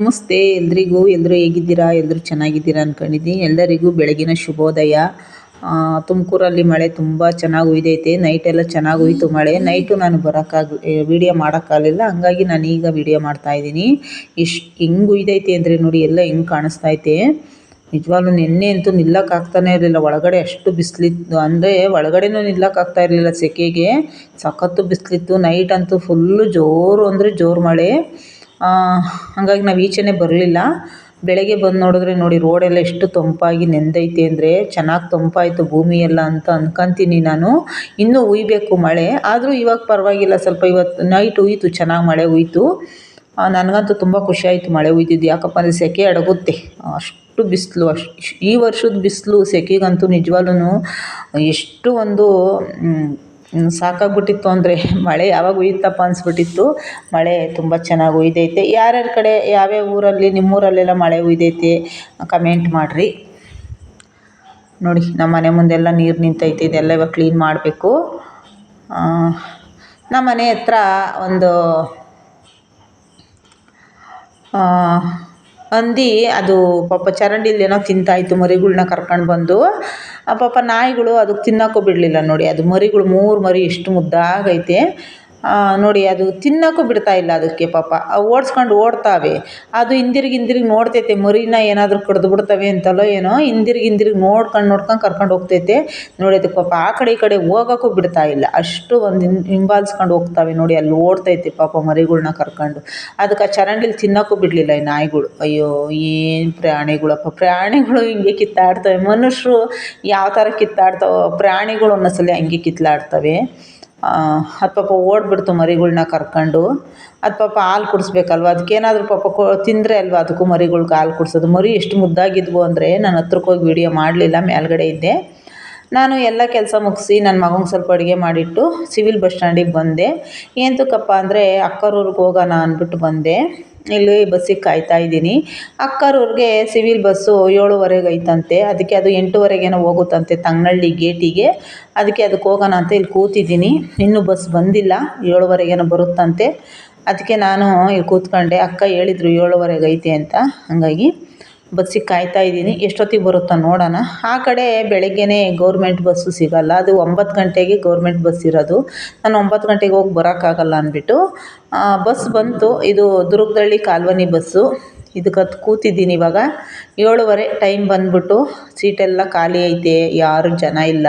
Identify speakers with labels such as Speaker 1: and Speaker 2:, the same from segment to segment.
Speaker 1: ನಮಸ್ತೆ ಎಲ್ರಿಗೂ. ಎಲ್ಲರೂ ಹೇಗಿದ್ದೀರಾ? ಎಲ್ಲರೂ ಚೆನ್ನಾಗಿದ್ದೀರಾ ಅಂದ್ಕೊಂಡಿದ್ದೀನಿ. ಎಲ್ಲರಿಗೂ ಬೆಳಗಿನ ಶುಭೋದಯ. ತುಮಕೂರಲ್ಲಿ ಮಳೆ ತುಂಬ ಚೆನ್ನಾಗಿ ಹುಯ್ದೈತೆ. ನೈಟೆಲ್ಲ ಚೆನ್ನಾಗಿ ಹುಯ್ತು ಮಳೆ. ನೈಟು ನಾನು ವೀಡಿಯೋ ಮಾಡೋಕ್ಕಾಗಲಿಲ್ಲ, ಹಂಗಾಗಿ ನಾನು ಈಗ ವೀಡಿಯೋ ಮಾಡ್ತಾಯಿದ್ದೀನಿ. ಹೆಂಗೆ ಹುಯ್ದೈತೆ ಅಂದರೆ ನೋಡಿ, ಎಲ್ಲ ಹೆಂಗೆ ಕಾಣಿಸ್ತೈತೆ. ನಿಜವಾಗ್ಲೂ ನೆನ್ನೆ ಅಂತೂ ನಿಲ್ಲಕ್ಕಾಗ್ತಾನೆ ಇರಲಿಲ್ಲ. ಒಳಗಡೆ ಅಷ್ಟು ಬಿಸಿಲಿತ್ತು, ಅಂದರೆ ಒಳಗಡೆನೂ ನಿಲ್ಲಕ್ಕಾಗ್ತಾ ಇರಲಿಲ್ಲ ಸೆಕೆಗೆ. ಸಖತ್ತು ಬಿಸಿಲಿತ್ತು. ನೈಟ್ ಅಂತೂ ಫುಲ್ಲು ಜೋರು ಅಂದರೆ ಜೋರು ಮಳೆ. ಹಾಗಾಗಿ ನಾವು ಈಚೆನೇ ಬರಲಿಲ್ಲ. ಬೆಳಗ್ಗೆ ಬಂದು ನೋಡಿದ್ರೆ ನೋಡಿ, ರೋಡೆಲ್ಲ ಎಷ್ಟು ತಂಪಾಗಿ ನೆಂದೈತೆ ಅಂದರೆ, ಚೆನ್ನಾಗಿ ತಂಪಾಯಿತು ಭೂಮಿ ಎಲ್ಲ ಅಂತ ಅಂದ್ಕೊತೀನಿ ನಾನು. ಇನ್ನೂ ಹುಯ್ಬೇಕು ಮಳೆ, ಆದರೂ ಇವಾಗ ಪರವಾಗಿಲ್ಲ. ಸ್ವಲ್ಪ ಇವತ್ತು ನೈಟ್ ಹುಯ್ತು, ಚೆನ್ನಾಗಿ ಮಳೆ ಹುಯ್ತು. ನನಗಂತೂ ತುಂಬ ಖುಷಿಯಾಯಿತು ಮಳೆ ಹುಯ್ದಿದ್ದು. ಯಾಕಪ್ಪ ಅಂದರೆ ಸೆಕೆ ಅಡಗುತ್ತೆ. ಅಷ್ಟು ಬಿಸಿಲು, ಈ ವರ್ಷದ ಬಿಸಿಲು ಸೆಕೆಗಂತೂ ನಿಜವಾಗ್ಲೂ ಎಷ್ಟು ಒಂದು ಸಾಕಾಗ್ಬಿಟ್ಟಿತ್ತು ಅಂದರೆ, ಮಳೆ ಯಾವಾಗ ಹುಯ್ಯುತ್ತಪ್ಪ ಅನಿಸ್ಬಿಟ್ಟಿತ್ತು. ಮಳೆ ತುಂಬ ಚೆನ್ನಾಗಿ ಹುಯ್ದೈತೆ. ಯಾರ್ಯಾರ ಕಡೆ ಯಾವ್ಯಾವ ಊರಲ್ಲಿ, ನಿಮ್ಮೂರಲ್ಲೆಲ್ಲ ಮಳೆ ಹುಯ್ದೈತೆ ಕಮೆಂಟ್ ಮಾಡಿರಿ. ನೋಡಿ, ನಮ್ಮ ಮನೆ ಮುಂದೆಲ್ಲ ನೀರು ನಿಂತೈತೆ. ಇದೆಲ್ಲ ಇವಾಗ ಕ್ಲೀನ್ ಮಾಡಬೇಕು. ನಮ್ಮ ಮನೆ ಹತ್ರ ಒಂದು ಹಂದಿ, ಅದು ಪಾಪ ಚರಂಡಿಲೇನೋ ತಿಂತಾಯಿತ್ತು ಮರಿಗಳ್ನ ಕರ್ಕೊಂಡು ಬಂದು. ಪಾಪ ನಾಯಿಗಳು ಅದಕ್ಕೆ ತಿನ್ನೋಕ್ಕೂ ಬಿಡಲಿಲ್ಲ ನೋಡಿ. ಅದು ಮರಿಗಳು 3 ಮರಿ ಎಷ್ಟು ಮುದ್ದಾಗೈತೆ ನೋಡಿ. ಅದು ತಿನ್ನೋಕ್ಕೂ ಬಿಡ್ತಾಯಿಲ್ಲ ಅದಕ್ಕೆ. ಪಾಪ ಓಡಿಸ್ಕೊಂಡು ಓಡ್ತಾವೆ. ಅದು ಹಿಂದಿರುಗಿ ನೋಡ್ತೈತೆ, ಮರಿನ ಏನಾದರೂ ಕಡ್ದು ಬಿಡ್ತವೆ ಅಂತಲೋ ಏನೋ. ಹಿಂದಿರುಗಿ ನೋಡ್ಕೊಂಡು ಕರ್ಕೊಂಡು ಹೋಗ್ತೈತೆ ನೋಡಿ. ಅದಕ್ಕೆ ಪಾಪ ಆ ಕಡೆ ಈ ಕಡೆ ಹೋಗೋಕ್ಕೂ ಬಿಡ್ತಾಯಿಲ್ಲ. ಅಷ್ಟು ಒಂದು ಹಿಂಬಾಲಿಸ್ಕೊಂಡು ಹೋಗ್ತವೆ ನೋಡಿ. ಅಲ್ಲಿ ಓಡ್ತೈತೆ ಪಾಪ ಮರಿಗಳ್ನ ಕರ್ಕೊಂಡು. ಅದಕ್ಕೆ ಆ ಚರಂಡಿಲಿ ತಿನ್ನೋಕ್ಕೂ ಬಿಡಲಿಲ್ಲ ಈ ನಾಯಿಗಳು. ಅಯ್ಯೋ, ಏನು ಪ್ರಾಣಿಗಳಪ್ಪ. ಪ್ರಾಣಿಗಳು ಹಿಂಗೆ ಕಿತ್ತಾಡ್ತವೆ. ಮನುಷ್ಯರು ಯಾವ ಥರ ಕಿತ್ತಾಡ್ತಾವೋ, ಪ್ರಾಣಿಗಳು ಒಂದೊಂದ್ಸಲ ಹಂಗೆ ಕಿತ್ತಾಡ್ತವೆ. ಅದು ಪಾಪ ಓಡ್ಬಿಡ್ತು ಮರಿಗಳ್ನ ಕರ್ಕೊಂಡು. ಅದು ಪಾಪ ಹಾಲು ಕುಡಿಸ್ಬೇಕಲ್ವ, ಅದಕ್ಕೇನಾದರೂ ಪಾಪ ತಿಂದರೆ ಅಲ್ವ ಅದಕ್ಕೂ ಮರಿಗಳ್ಗೆ ಹಾಲು ಕುಡಿಸೋದು. ಮರಿ ಎಷ್ಟು ಮುದ್ದಾಗಿದ್ವು ಅಂದರೆ, ನಾನು ಹತ್ರಕ್ಕೆ ಹೋಗಿ ವೀಡಿಯೋ ಮಾಡಲಿಲ್ಲ, ಮೇಲ್ಗಡೆ ಇದ್ದೆ ನಾನು. ಎಲ್ಲ ಕೆಲಸ ಮುಗಿಸಿ ನನ್ನ ಮಗಂಗೆ ಸ್ವಲ್ಪ ಅಡುಗೆ ಮಾಡಿಟ್ಟು ಸಿವಿಲ್ ಬಸ್ ಸ್ಟ್ಯಾಂಡಿಗೆ ಬಂದೆ. ಏಂತಕ್ಕಪ್ಪ ಅಂದರೆ ಅಕ್ಕರೂರಿಗೆ ಹೋಗೋಣ ಅಂದ್ಬಿಟ್ಟು ಬಂದೆ. ಇಲ್ಲಿ ಬಸ್ಸಿಗೆ ಕಾಯ್ತಾಯಿದ್ದೀನಿ. ಅಕ್ಕರೂರಿಗೆ ಸಿವಿಲ್ ಬಸ್ಸು 7:15 ಐತಂತೆ. ಅದಕ್ಕೆ ಅದು 8:15 ಹೋಗುತ್ತಂತೆ ತಂಗನಹಳ್ಳಿ ಗೇಟಿಗೆ. ಅದಕ್ಕೆ ಹೋಗೋಣ ಅಂತ ಇಲ್ಲಿ ಕೂತಿದ್ದೀನಿ. ಇನ್ನೂ ಬಸ್ ಬಂದಿಲ್ಲ, 7:15 ಬರುತ್ತಂತೆ. ಅದಕ್ಕೆ ನಾನು ಇಲ್ಲಿ ಕೂತ್ಕೊಂಡೆ. ಅಕ್ಕ ಹೇಳಿದರು 7:15 ಐತೆ ಅಂತ. ಹಾಗಾಗಿ ಬಸ್ಸಿಗೆ ಕಾಯ್ತಾಯಿದ್ದೀನಿ. ಎಷ್ಟೊತ್ತಿಗೆ ಬರುತ್ತೋ ನೋಡೋಣ. ಆ ಕಡೆ ಬೆಳಗ್ಗೆನೇ ಗೌರ್ಮೆಂಟ್ ಬಸ್ಸು ಸಿಗೋಲ್ಲ. ಅದು 9 ಗಂಟೆಗೆ ಗೌರ್ಮೆಂಟ್ ಬಸ್ ಇರೋದು. ನಾನು 9 ಗಂಟೆಗೆ ಹೋಗಿ ಬರೋಕ್ಕಾಗಲ್ಲ ಅಂದ್ಬಿಟ್ಟು ಬಸ್ ಬಂತು. ಇದು ದುರ್ಗದಳ್ಳಿ ಕಾಲ್ವನಿ ಬಸ್ಸು. ಇದಕ್ಕೆ ಕೂತಿದ್ದೀನಿ ಇವಾಗ. 7:15 ಟೈಮ್ ಬಂದ್ಬಿಟ್ಟು ಸೀಟೆಲ್ಲ ಖಾಲಿ ಐತೆ, ಯಾರು ಜನ ಇಲ್ಲ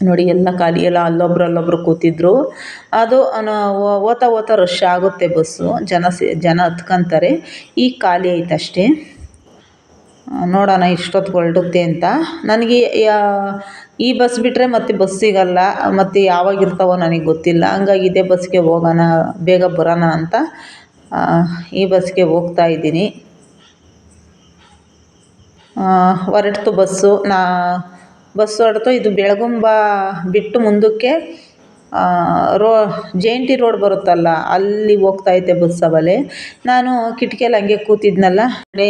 Speaker 1: ನೋಡಿ. ಎಲ್ಲ ಖಾಲಿ, ಎಲ್ಲ ಅಲ್ಲೊಬ್ರು ಕೂತಿದ್ರು. ಅದು ಓತಾ ರಶ್ ಆಗುತ್ತೆ ಬಸ್ಸು. ಜನ ಹತ್ಕೊಂತಾರೆ. ಈಗ ಖಾಲಿ ಐತೆ ಅಷ್ಟೇ. ನೋಡೋಣ ಇಷ್ಟೊತ್ತಿಗೆ ಹೊರಡುತ್ತೆ ಅಂತ. ನನಗೆ ಈ ಬಸ್ ಬಿಟ್ಟರೆ ಮತ್ತೆ ಬಸ್ ಸಿಗಲ್ಲ, ಮತ್ತು ಯಾವಾಗ ಇರ್ತಾವೋ ನನಗೆ ಗೊತ್ತಿಲ್ಲ. ಹಂಗಾಗಿ ಇದೇ ಬಸ್ಗೆ ಹೋಗೋಣ, ಬೇಗ ಬರೋಣ ಅಂತ ಈ ಬಸ್ಗೆ ಹೋಗ್ತಾ ಇದ್ದೀನಿ. ಹೊರಡ್ತು ಬಸ್ಸು. ಬಸ್ ಹೊರಡ್ತು. ಇದು ಬೆಳಗುಂಬ ಬಿಟ್ಟು ಮುಂದಕ್ಕೆ JNT ರೋಡ್ ಬರುತ್ತಲ್ಲ, ಅಲ್ಲಿ ಹೋಗ್ತಾಯಿದ್ದೆ ಬಸ್ ಅವಲೇ. ನಾನು ಕಿಟಕಿಯಲ್ಲಿ ಹಂಗೆ ಕೂತಿದ್ನಲ್ಲ, ಕಡೆ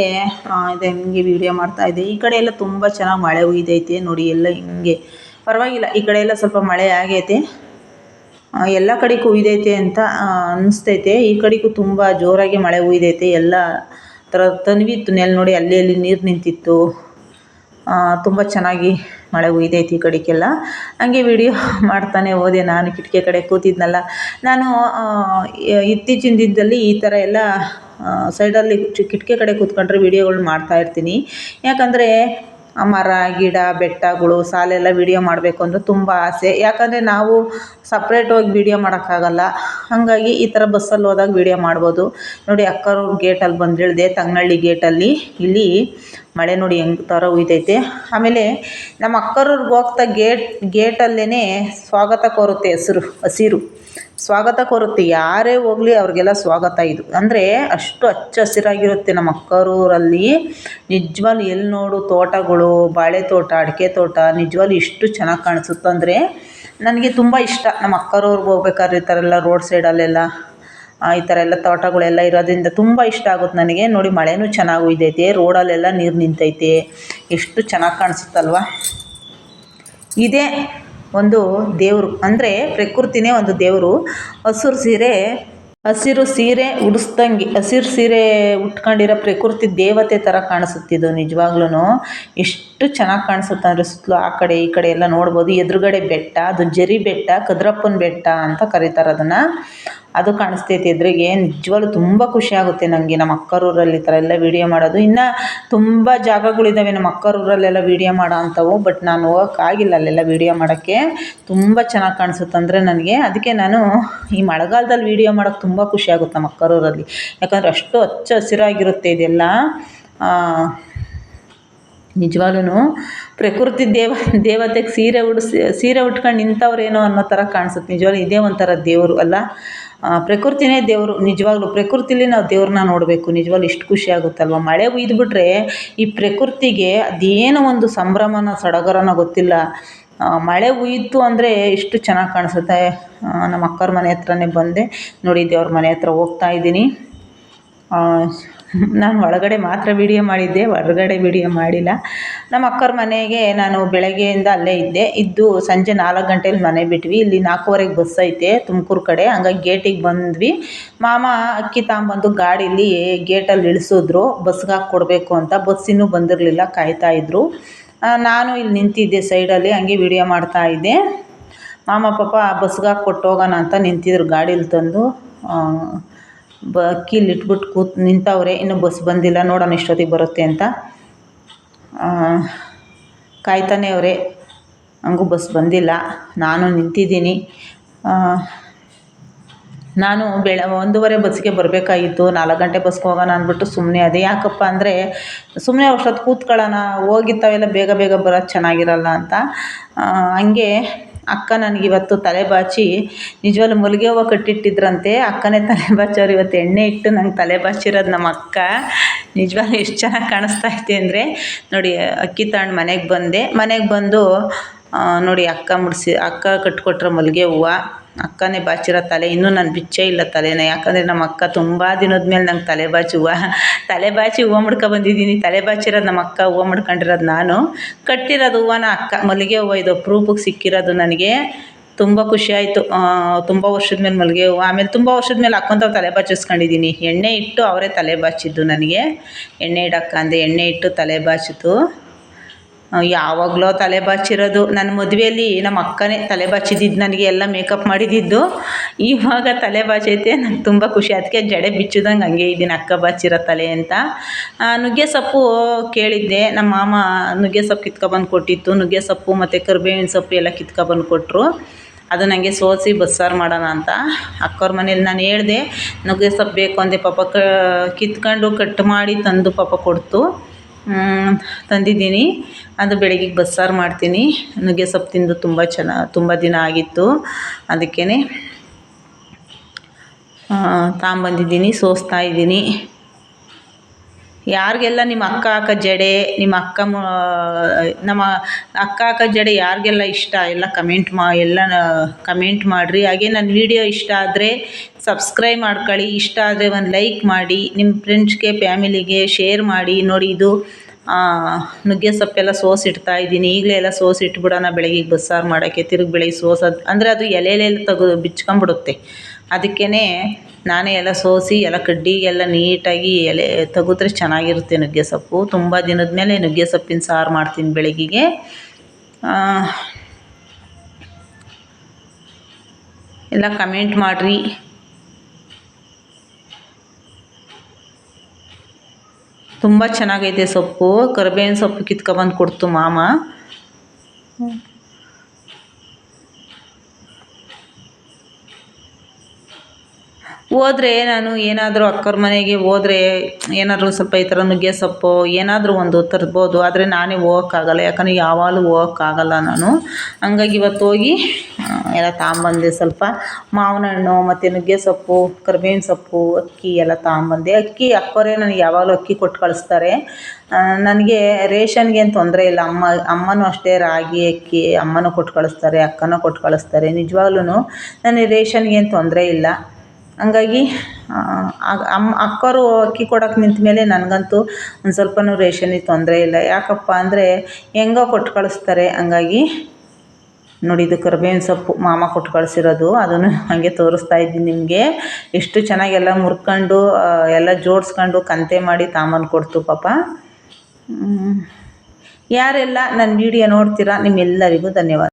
Speaker 1: ಇದು ಹಿಂಗೆ ವೀಡಿಯೋ ಮಾಡ್ತಾಯಿದ್ದೆ. ಈ ಕಡೆ ಎಲ್ಲ ತುಂಬ ಚೆನ್ನಾಗಿ ಮಳೆ ಹುಯ್ದೈತೆ ನೋಡಿ. ಎಲ್ಲ ಹಿಂಗೆ ಪರವಾಗಿಲ್ಲ. ಈ ಕಡೆ ಎಲ್ಲ ಸ್ವಲ್ಪ ಮಳೆ ಆಗೈತೆ. ಎಲ್ಲ ಕಡೆಗೂ ಹುಯ್ದೈತೆ ಅಂತ ಅನಿಸ್ತೈತೆ. ಈ ಕಡೆಗೂ ತುಂಬ ಜೋರಾಗಿ ಮಳೆ ಹುಯ್ದೈತೆ. ಎಲ್ಲ ಥರ ತನ್ವಿತ್ತು ನೆಲ ನೋಡಿ. ಅಲ್ಲಿ ನೀರು ನಿಂತಿತ್ತು. ತುಂಬ ಚೆನ್ನಾಗಿ ಮಳೆ ಹುಯ್ದೈತೆ ಈ ಕಡೆಗೆಲ್ಲ. ಹಂಗೆ ವೀಡಿಯೋ ಮಾಡ್ತಾನೆ ಹೋದೆ. ನಾನು ಕಿಟಕಿ ಕಡೆ ಕೂತಿದ್ನಲ್ಲ. ನಾನು ಇತ್ತೀಚಿನ ದಿನದಲ್ಲಿ ಈ ಥರ ಎಲ್ಲ ಸೈಡಲ್ಲಿ ಕಿಟಕಿ ಕಡೆ ಕೂತ್ಕೊಂಡ್ರೆ ವೀಡಿಯೋಗಳು ಮಾಡ್ತಾಯಿರ್ತೀನಿ. ಯಾಕಂದರೆ ಮರ ಗಿಡ ಬೆಟ್ಟಗಳು ಸಾಲೆಲ್ಲ ವೀಡಿಯೋ ಮಾಡಬೇಕು ಅಂದರೆ ತುಂಬ ಆಸೆ. ಯಾಕಂದರೆ ನಾವು ಸಪ್ರೇಟ್ ಹೋಗಿ ವೀಡಿಯೋ ಮಾಡೋಕ್ಕಾಗಲ್ಲ. ಹಾಗಾಗಿ ಈ ಥರ ಬಸ್ಸಲ್ಲಿ ಹೋದಾಗ ವೀಡಿಯೋ ಮಾಡ್ಬೋದು ನೋಡಿ. ಅಕ್ಕರೂರು ಗೇಟಲ್ಲಿ ಬಂದಿಳಿದೆ, ತಂಗನಹಳ್ಳಿ ಗೇಟಲ್ಲಿ. ಇಲ್ಲಿ ಮಳೆ ನೋಡಿ ಹೆಂಗೆ ಥರ ಹುಯ್ದೈತೆ. ಆಮೇಲೆ ನಮ್ಮ ಅಕ್ಕರೂರಿಗೆ ಹೋಗ್ತಾ ಗೇಟಲ್ಲೇ ಸ್ವಾಗತ ಕೋರುತ್ತೆ ಹಸಿರು ಸ್ವಾಗತ ಕೋರುತ್ತೆ. ಯಾರೇ ಹೋಗಲಿ ಅವ್ರಿಗೆಲ್ಲ ಸ್ವಾಗತ. ಇದು ಅಂದರೆ ಅಷ್ಟು ಹಚ್ಚ ಹಸಿರಾಗಿರುತ್ತೆ ನಮ್ಮ ಅಕ್ಕರೂರಲ್ಲಿ. ನಿಜವಾಗ್ಲೂ ಎಲ್ಲಿ ನೋಡು ತೋಟಗಳು, ಬಾಳೆ ತೋಟ, ಅಡಿಕೆ ತೋಟ. ನಿಜವಾಗ್ಲೂ ಇಷ್ಟು ಚೆನ್ನಾಗಿ ಕಾಣಿಸುತ್ತಂದರೆ ನನಗೆ ತುಂಬ ಇಷ್ಟ. ನಮ್ಮ ಅಕ್ಕರೂರಿಗೆ ಹೋಗ್ಬೇಕಾದ್ರೆ ಈ ಥರ ಎಲ್ಲ ರೋಡ್ ಸೈಡಲ್ಲೆಲ್ಲ ಈ ಥರ ಎಲ್ಲ ತೋಟಗಳೆಲ್ಲ ಇರೋದ್ರಿಂದ ತುಂಬ ಇಷ್ಟ ಆಗುತ್ತೆ ನನಗೆ. ನೋಡಿ, ಮಳೆನೂ ಚೆನ್ನಾಗಿ ಹುಯ್ದೈತೆ. ರೋಡಲ್ಲೆಲ್ಲ ನೀರು ನಿಂತೈತೆ. ಎಷ್ಟು ಚೆನ್ನಾಗಿ ಕಾಣಿಸುತ್ತಲ್ವ. ಇದೇ ಒಂದು ದೇವರು, ಅಂದರೆ ಪ್ರಕೃತಿನೇ ಒಂದು ದೇವರು. ಹಸಿರು ಸೀರೆ ಹಸಿರು ಸೀರೆ ಉಡಿಸ್ದಂಗೆ ಹಸಿರು ಸೀರೆ ಉಟ್ಕೊಂಡಿರೋ ಪ್ರಕೃತಿ ದೇವತೆ ಥರ ಕಾಣಿಸುತ್ತಿದ್ದು ನಿಜವಾಗ್ಲೂ. ಎಷ್ಟು ಚೆನ್ನಾಗಿ ಕಾಣಿಸುತ್ತೆ ಅಂದರೆ ಸುತ್ತಲೂ ಆ ಕಡೆ ಈ ಕಡೆ ಎಲ್ಲ ನೋಡ್ಬೋದು. ಎದುರುಗಡೆ ಬೆಟ್ಟ, ಅದು ಜರಿ ಬೆಟ್ಟ, ಕದ್ರಪ್ಪನ ಬೆಟ್ಟ ಅಂತ ಕರೀತಾರೆ ಅದನ್ನು. ಅದು ಕಾಣಿಸ್ತೈತೆ ಎದುರಿಗೆ. ನಿಜವಾಗ್ಲೂ ತುಂಬ ಖುಷಿಯಾಗುತ್ತೆ ನನಗೆ ನಮ್ಮ ಅಕ್ಕರೂರಲ್ಲಿ ಈ ಥರ ಎಲ್ಲ ವೀಡಿಯೋ ಮಾಡೋದು. ಇನ್ನು ತುಂಬ ಜಾಗಗಳಿದ್ದಾವೆ ನಮ್ಮ ಅಕ್ಕರೂರಲ್ಲೆಲ್ಲ ವೀಡಿಯೋ ಮಾಡೋ ಅಂಥವು. ಬಟ್ ನಾನು ಹೋಗೋಕ್ಕಾಗಿಲ್ಲ ಅಲ್ಲೆಲ್ಲ ವೀಡಿಯೋ ಮಾಡೋಕ್ಕೆ. ತುಂಬ ಚೆನ್ನಾಗಿ ಕಾಣಿಸುತ್ತೆ ಅಂದರೆ ನನಗೆ. ಅದಕ್ಕೆ ನಾನು ಈ ಮಳೆಗಾಲದಲ್ಲಿ ವೀಡಿಯೋ ಮಾಡೋಕ್ಕೆ ತುಂಬ ಖುಷಿಯಾಗುತ್ತೆ ನಮ್ಮ ಅಕ್ಕರೂರಲ್ಲಿ. ಯಾಕಂದರೆ ಅಷ್ಟು ಹಚ್ಚ ಹಸಿರಾಗಿರುತ್ತೆ ಇದೆಲ್ಲ. ನಿಜವಾಗ್ಲೂ ಪ್ರಕೃತಿ ದೇವತೆಗೆ ಸೀರೆ ಉಟ್ಕೊಂಡು ನಿಂತವ್ರೇನೋ ಅನ್ನೋ ಥರ ಕಾಣಿಸುತ್ತೆ. ನಿಜವಾಗ್ಲೂ ಇದೇ ಒಂಥರ ದೇವರು ಅಲ್ಲ. ಪ್ರಕೃತಿನೇ ದೇವರು. ನಿಜವಾಗ್ಲೂ ಪ್ರಕೃತಿಲಿ ನಾವು ದೇವ್ರನ್ನ ನೋಡಬೇಕು. ನಿಜವಾಗ್ಲೂ ಇಷ್ಟು ಖುಷಿ ಆಗುತ್ತಲ್ವ. ಮಳೆ ಹುಯ್ದುಬಿಟ್ರೆ ಈ ಪ್ರಕೃತಿಗೆ ಅದೇನೋ ಒಂದು ಸಂಭ್ರಮನ ಸಡಗರನ ಗೊತ್ತಿಲ್ಲ. ಮಳೆ ಹುಯ್ಯಿತು ಅಂದರೆ ಎಷ್ಟು ಚೆನ್ನಾಗಿ ಕಾಣಿಸುತ್ತೆ. ನಮ್ಮ ಅಕ್ಕವ್ರ ಮನೆ ಹತ್ರನೇ ಬಂದೆ ನೋಡಿ, ದೇವ್ರ ಮನೆ ಹತ್ರ ಹೋಗ್ತಾ ಇದ್ದೀನಿ. ನಾನು ಒಳಗಡೆ ಮಾತ್ರ ವೀಡಿಯೋ ಮಾಡಿದ್ದೆ, ಹೊರಗಡೆ ವೀಡಿಯೋ ಮಾಡಿಲ್ಲ. ನಮ್ಮ ಅಕ್ಕವ್ರ ಮನೆಗೆ ನಾನು ಬೆಳಗ್ಗೆಯಿಂದ ಅಲ್ಲೇ ಇದ್ದು ಸಂಜೆ 4 ಗಂಟೆಲಿ ಮನೆ ಬಿಟ್ವಿ. ಇಲ್ಲಿ 4:15ಗೆ ಬಸ್ ಐತೆ ತುಮಕೂರು ಕಡೆ. ಹಂಗಾಗಿ ಗೇಟಿಗೆ ಬಂದ್ವಿ. ಮಾಮ ಅಕ್ಕಿ ತಗೊಂಬಂದು ಗಾಡೀಲಿ ಗೇಟಲ್ಲಿ ಇಳಿಸಿದ್ರು ಬಸ್ಗೆ ಹಾಕಿ ಕೊಡಬೇಕು ಅಂತ. ಬಸ್ ಇನ್ನೂ ಬಂದಿರಲಿಲ್ಲ, ಕಾಯ್ತಾಯಿದ್ರು. ನಾನು ಇಲ್ಲಿ ನಿಂತಿದ್ದೆ ಸೈಡಲ್ಲಿ, ಹಂಗೆ ವೀಡಿಯೋ ಮಾಡ್ತಾಯಿದ್ದೆ. ಮಾಮ ಪಾಪ ಬಸ್ಗೆ ಹಾಕಿ ಕೊಟ್ಟು ಹೋಗೋಣ ಅಂತ ನಿಂತಿದ್ರು. ಗಾಡೀಲಿ ತಂದು ಅಕ್ಕಿಲಿ ಇಟ್ಬಿಟ್ಟು ನಿಂತವ್ರೆ. ಇನ್ನೂ ಬಸ್ ಬಂದಿಲ್ಲ, ನೋಡೋಣ ಎಷ್ಟೊತ್ತಿಗೆ ಬರುತ್ತೆ ಅಂತ ಕಾಯ್ತಾನೆ ಅವರೇ. ಹಂಗೂ ಬಸ್ ಬಂದಿಲ್ಲ, ನಾನು ನಿಂತಿದ್ದೀನಿ. ನಾನು 1:15 ಬಸ್ಸಿಗೆ ಬರಬೇಕಾಗಿತ್ತು. 4 ಗಂಟೆ ಬಸ್ಗೆ ಹೋಗೋಣ ಅಂದ್ಬಿಟ್ಟು ಸುಮ್ಮನೆ ಅದೇ. ಯಾಕಪ್ಪ ಅಂದರೆ ಸುಮ್ಮನೆ ಅಷ್ಟೊತ್ತು ಕೂತ್ಕೊಳ್ಳೋಣ, ಹೋಗಿರ್ತಾವೆಲ್ಲ ಬೇಗ ಬೇಗ ಬರೋದು ಚೆನ್ನಾಗಿರಲ್ಲ ಅಂತ. ಹಂಗೆ ಅಕ್ಕ ನನಗಿವತ್ತು ತಲೆ ಬಾಚಿ, ನಿಜವಾಗ್ಲೂ ಮಲ್ಲಿಗೆ ಹೂವು ಕಟ್ಟಿಟ್ಟಿದ್ರಂತೆ, ಅಕ್ಕನೇ ತಲೆ ಬಾಚೋರು. ಇವತ್ತು ಎಣ್ಣೆ ಇಟ್ಟು ನಂಗೆ ತಲೆ ಬಾಚಿರೋದು ನಮ್ಮ ಅಕ್ಕ. ನಿಜವಾಗ್ಲೂ ಎಷ್ಟು ಚೆನ್ನಾಗಿ ಕಾಣಿಸ್ತಾ ಐತೆ ಅಂದರೆ ನೋಡಿ. ಅಕ್ಕಿ ತಗೊಂಡು ಮನೆಗೆ ಬಂದು ನೋಡಿ ಅಕ್ಕ ಕಟ್ಕೊಟ್ರೆ ಮಲ್ಲಿಗೆ ಹೂವು. ಅಕ್ಕನೇ ಬಾಚಿರೋ ತಲೆ. ಇನ್ನೂ ನಾನು ಬಿಚ್ಚೇ ಇಲ್ಲ ತಲೆನ. ಯಾಕಂದರೆ ನಮ್ಮ ಅಕ್ಕ ತುಂಬ ದಿನದ ಮೇಲೆ ನಂಗೆ ತಲೆ ಬಾಚಿ ಹೂವು ಮುಡ್ಕೊಬಂದಿದ್ದೀನಿ. ತಲೆ ಬಾಚಿರೋದು ನಮ್ಮ ಅಕ್ಕ, ಹೂವು ಮುಡ್ಕೊಂಡಿರೋದು ನಾನು. ಕಟ್ಟಿರೋದು ಹೂವನ ಅಕ್ಕ. ಮಲ್ಲಿಗೆ ಹೂವು ಇದು ಅಪರೂಪಕ್ಕೆ ಸಿಕ್ಕಿರೋದು ನನಗೆ. ತುಂಬ ಖುಷಿ ಆಯಿತು. ತುಂಬ ವರ್ಷದ ಮೇಲೆ ಮಲ್ಲಿಗೆ ಹೂವು. ಆಮೇಲೆ ತುಂಬ ವರ್ಷದ ಮೇಲೆ ಅಕ್ಕಂತ ತಲೆ ಬಾಚಿಸ್ಕೊಂಡಿದ್ದೀನಿ. ಎಣ್ಣೆ ಇಟ್ಟು ಅವರೇ ತಲೆ ಬಾಚಿದ್ದು ನನಗೆ. ಎಣ್ಣೆ ಇಡಕ್ಕ ಅಂದೆ, ಎಣ್ಣೆ ಇಟ್ಟು ತಲೆ ಬಾಚಿತು. ಯಾವಾಗಲೋ ತಲೆ ಬಾಚಿರೋದು. ನನ್ನ ಮದುವೆಯಲ್ಲಿ ನಮ್ಮ ಅಕ್ಕನೇ ತಲೆ ಬಾಚಿದ್ದು ನನಗೆ, ಎಲ್ಲ ಮೇಕಪ್ ಮಾಡಿದ್ದು. ಇವಾಗ ತಲೆ ಬಾಚೈತೆ, ನಂಗೆ ತುಂಬ ಖುಷಿ. ಅದಕ್ಕೆ ಜಡೆ ಬಿಚ್ಚಿದಂಗೆ ಹಂಗೆ ಇದ್ದೀನಿ, ಅಕ್ಕ ಬಾಚಿರೋ ತಲೆ ಅಂತ. ನುಗ್ಗೆ ಸೊಪ್ಪು ಕೇಳಿದ್ದೆ. ನಮ್ಮ ಮಾಮ ನುಗ್ಗೆ ಸೊಪ್ಪು ಕಿತ್ಕೊಬಂದು ಕೊಟ್ಟಿತ್ತು. ನುಗ್ಗೆ ಸೊಪ್ಪು ಮತ್ತು ಕರಿಬೇವಿನ ಸೊಪ್ಪು ಎಲ್ಲ ಕಿತ್ಕೊಬಂದು ಕೊಟ್ಟರು. ಅದು ನನಗೆ ಸೋಸಿ ಬಸ್ಸಾರು ಮಾಡೋಣ ಅಂತ. ಅಕ್ಕವ್ರ ಮನೇಲಿ ನಾನು ಹೇಳಿದೆ ನುಗ್ಗೆ ಸೊಪ್ಪು ಬೇಕು ಅಂದೆ. ಪಾಪ ಕಿತ್ಕೊಂಡು ಕಟ್ ಮಾಡಿ ತಂದು ಪಾಪ ಕೊಡ್ತು. ತಂದಿದ್ದೀನಿ. ಅದು ಬೆಳಗ್ಗೆಗೆ ಬಸ್ಸಾರು ಮಾಡ್ತೀನಿ. ನುಗ್ಗೆ ಸೊಪ್ಪು ತಿಂದು ತುಂಬ ದಿನ ಆಗಿತ್ತು. ಅದಕ್ಕೇ ತಗೊಂಬಂದಿದ್ದೀನಿ, ಸೋಸ್ತಾ ಇದ್ದೀನಿ. ಯಾರಿಗೆಲ್ಲ ನಮ್ಮ ಅಕ್ಕ ಹಾಕೋ ಜಡೆ ಯಾರಿಗೆಲ್ಲ ಇಷ್ಟ ಎಲ್ಲ ಕಮೆಂಟ್ ಮಾಡಿರಿ. ಹಾಗೆ ನನ್ನ ವೀಡಿಯೋ ಇಷ್ಟ ಆದರೆ ಸಬ್ಸ್ಕ್ರೈಬ್ ಮಾಡ್ಕೊಳ್ಳಿ. ಇಷ್ಟ ಆದರೆ ಒಂದು ಲೈಕ್ ಮಾಡಿ, ನಿಮ್ಮ ಫ್ರೆಂಡ್ಸ್ಗೆ ಫ್ಯಾಮಿಲಿಗೆ ಶೇರ್ ಮಾಡಿ. ನೋಡಿ, ಇದು ನುಗ್ಗೆ ಸೊಪ್ಪೆಲ್ಲ ಸೋಸಿಡ್ತಾ ಇದ್ದೀನಿ. ಈಗಲೇ ಎಲ್ಲ ಸೋಸಿಟ್ಬಿಡೋಣ ಬೆಳಗ್ಗೆ ಬಸ್ಸಾರು ಮಾಡೋಕ್ಕೆ. ತಿರುಗಿ ಬೆಳಗ್ಗೆ ಸೋಸೋದು ಅಂದರೆ ಅದು ಎಲೆಲೆಲ್ಲ ಬಿಚ್ಕೊಂಬಿಡುತ್ತೆ. ಅದಕ್ಕೇ ನಾನೇ ಎಲ್ಲ ಸೋಸಿ ಎಲ್ಲ ಕಡ್ಡಿಗೆಲ್ಲ ನೀಟಾಗಿ ಎಲೆ ತೆಗೆದ್ರೆ ಚೆನ್ನಾಗಿರುತ್ತೆ ನುಗ್ಗೆ ಸೊಪ್ಪು. ತುಂಬ ದಿನದ ಮೇಲೆ ನುಗ್ಗೆ ಸೊಪ್ಪಿನ ಸಾರು ಮಾಡ್ತೀನಿ ಬೆಳಗ್ಗೆಗೆ. ಎಲ್ಲ ಕಮೆಂಟ್ ಮಾಡಿರಿ. ತುಂಬ ಚೆನ್ನಾಗೈತೆ ಸೊಪ್ಪು. ಕರಿಬೇವಿನ ಸೊಪ್ಪು ಕಿತ್ಕೊಬಂದು ಕೊಡ್ತು ಮಾಮ. ಹೋದರೆ ನಾನು ಏನಾದರೂ ಅಕ್ಕವ್ರ ಮನೆಗೆ ಹೋದರೆ ಏನಾದರೂ ಸ್ವಲ್ಪ ಈ ಥರ ನುಗ್ಗೆ ಸೊಪ್ಪು ಏನಾದರೂ ಒಂದು ತರ್ಬೋದು. ಆದರೆ ನಾನೇ ಹೋಗೋಕ್ಕಾಗಲ್ಲ, ಯಾಕಂದರೆ ಯಾವಾಗಲೂ ಹೋಗೋಕ್ಕಾಗಲ್ಲ ನಾನು. ಹಂಗಾಗಿ ಇವತ್ತು ಹೋಗಿ ಎಲ್ಲ ತಗೊಂಬಂದೆ. ಸ್ವಲ್ಪ ಮಾವಿನ ಹಣ್ಣು ಮತ್ತು ನುಗ್ಗೆ ಸೊಪ್ಪು, ಕರಿಬೇವಿನ ಸೊಪ್ಪು, ಅಕ್ಕಿ ಎಲ್ಲ ತಗೊಂಬಂದೆ. ಅಕ್ಕಿ ಅಕ್ಕವರೇ ನನಗೆ ಯಾವಾಗಲೂ ಅಕ್ಕಿ ಕೊಟ್ಟು ಕಳಿಸ್ತಾರೆ. ನನಗೆ ರೇಷನ್ಗೆ ಏನು ತೊಂದರೆ ಇಲ್ಲ. ಅಮ್ಮನೂ ಅಷ್ಟೇ, ರಾಗಿ ಅಕ್ಕಿ ಅಮ್ಮನೂ ಕೊಟ್ಟು ಕಳಿಸ್ತಾರೆ, ಅಕ್ಕನೂ ಕೊಟ್ಟು ಕಳಿಸ್ತಾರೆ. ನಿಜವಾಗ್ಲೂ ನನಗೆ ರೇಷನ್ಗೆ ಏನು ತೊಂದರೆ ಇಲ್ಲ. ಹಂಗಾಗಿ ಅಕ್ಕವರು ಅಕ್ಕಿ ಕೊಡೋಕೆ ನಿಂತ ಮೇಲೆ ನನಗಂತೂ ಒಂದು ಸ್ವಲ್ಪನೂ ರೇಷನಿಗೆ ತೊಂದರೆ ಇಲ್ಲ. ಯಾಕಪ್ಪ ಅಂದರೆ ಹೆಂಗೋ ಕೊಟ್ಟು ಕಳಿಸ್ತಾರೆ. ಹಂಗಾಗಿ ನೋಡಿ ಇದು ಕರಿಬೇವಿನ ಸೊಪ್ಪು ಮಾಮ ಕೊಟ್ಟು ಕಳಿಸಿರೋದು, ಅದನ್ನು ಹಾಗೆ ತೋರಿಸ್ತಾ ಇದ್ದೀನಿ ನಿಮಗೆ. ಎಷ್ಟು ಚೆನ್ನಾಗೆಲ್ಲ ಮುರ್ಕೊಂಡು ಎಲ್ಲ ಜೋಡಿಸ್ಕೊಂಡು ಕಂತೆ ಮಾಡಿ ತಾಂಬಂದು ಕೊಡ್ತು ಪಾಪ. ಯಾರೆಲ್ಲ ನನ್ನ ವಿಡಿಯೋ ನೋಡ್ತೀರಾ ನಿಮ್ಮೆಲ್ಲರಿಗೂ ಧನ್ಯವಾದ.